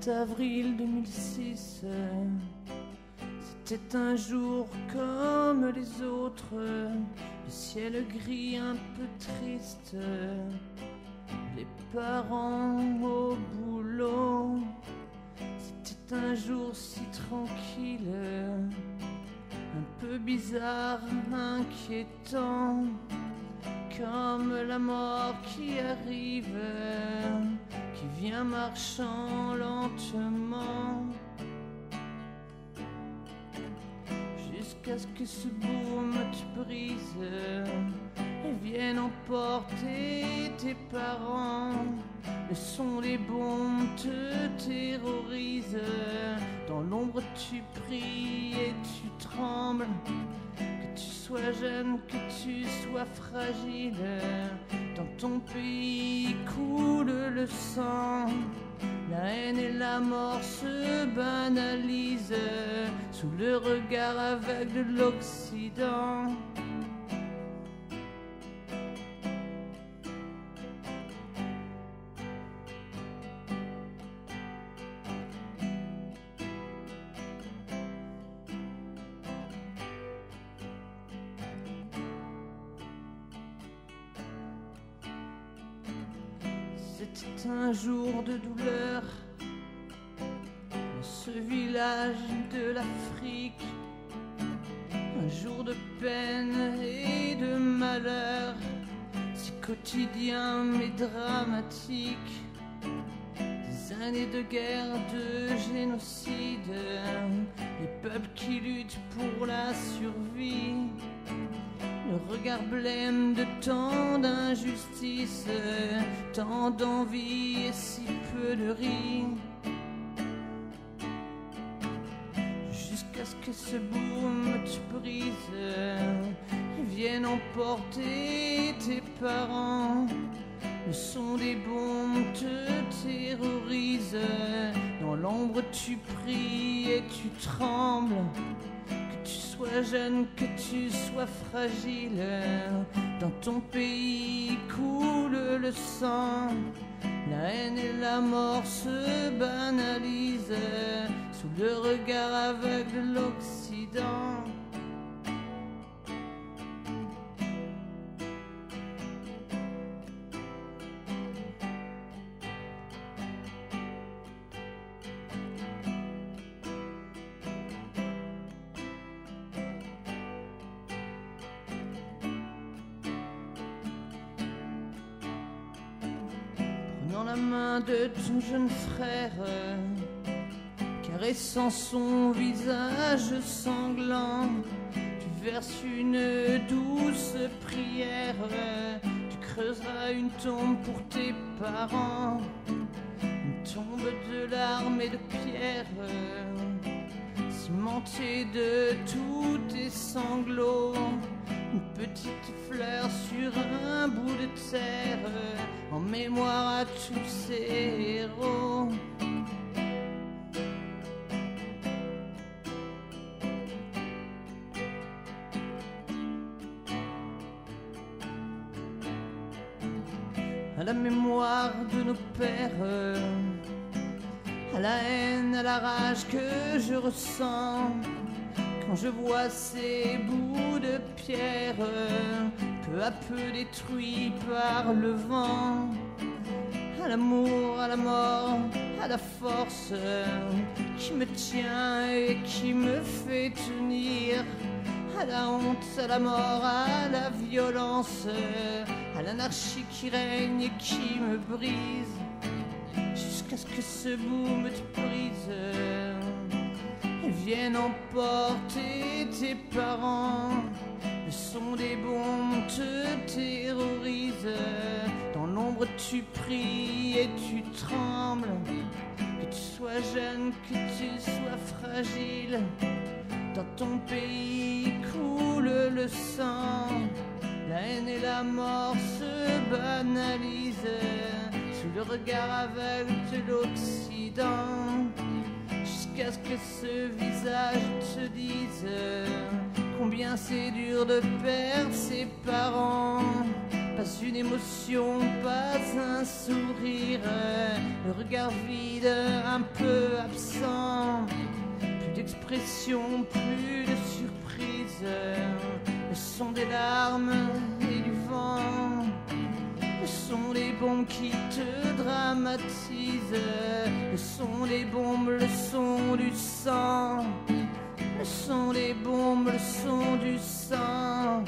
7 avril 2006, c'était un jour comme les autres, le ciel gris un peu triste, les parents au boulot. C'était un jour si tranquille, un peu bizarre, inquiétant, comme la mort qui arrive, qui vient marchant lentement, jusqu'à ce que ce boom te brise et vienne emporter tes parents. Le son des bombes te terrorise, dans l'ombre tu pries et tu trembles. Que tu sois jeune, que tu sois fragile, dans ton pays coule le sang. La haine et la mort se banalisent sous le regard aveugle de l'Occident. C'était un jour de douleur dans ce village de l'Afrique, un jour de peine et de malheur, si quotidien mais dramatique. Des années de guerre, de génocide, les peuples qui luttent pour la survie. Le regard blême de tant d'injustice, tant d'envie et si peu de riz. Jusqu'à ce que ce boom te brise et vienne emporter tes parents. Le son des bombes te terrorise, dans l'ombre tu pries et tu trembles. Que tu sois jeune, que tu sois fragile, dans ton pays coule le sang. La haine et la mort se banalisent sous le regard aveugle de l'Occident. Prenant la main de ton jeune frère, caressant son visage sanglant, tu verses une douce prière. Tu creuseras une tombe pour tes parents, une tombe de larmes et de pierres, cimentée de tous tes sanglots. Une petite fleur sur un bout de terre, en mémoire à tous ces héros. À la mémoire de nos pères, à la haine, à la rage que je ressens quand je vois ces bouts de pierre peu à peu détruits par le vent. À l'amour, à la mort, à la force qui me tient et qui me fait tenir. À la honte, à la mort, à la violence, à l'anarchie qui règne et qui me brise. Jusqu'à ce que ce boom te brise et vienne emporter tes parents. Le son des bombes te terrorise, dans l'ombre tu pries et tu trembles. Que tu sois jeune, que tu sois fragile, dans ton pays coule le sang. La haine et la mort se banalisent sous le regard aveugle de l'Occident. Jusqu'à ce que ce visage te dise combien c'est dur de perdre ses parents. pas une émotion, pas un sourire, le regard vide, un peu absent, plus d'expression, plus de surprise, le son des larmes et du vent, le son des bombes qui te dramatisent, le son des bombes, le son du sang, le son des bombes, le son du sang.